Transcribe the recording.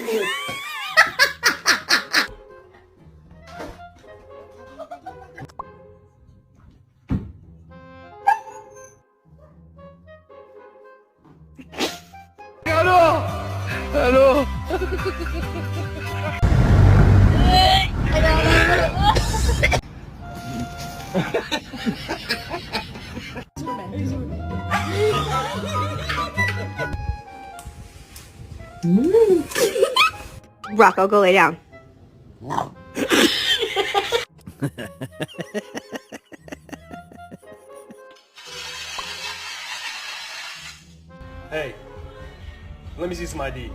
Hello! Hello! Rocco, go lay down. Hey, let me see some ID.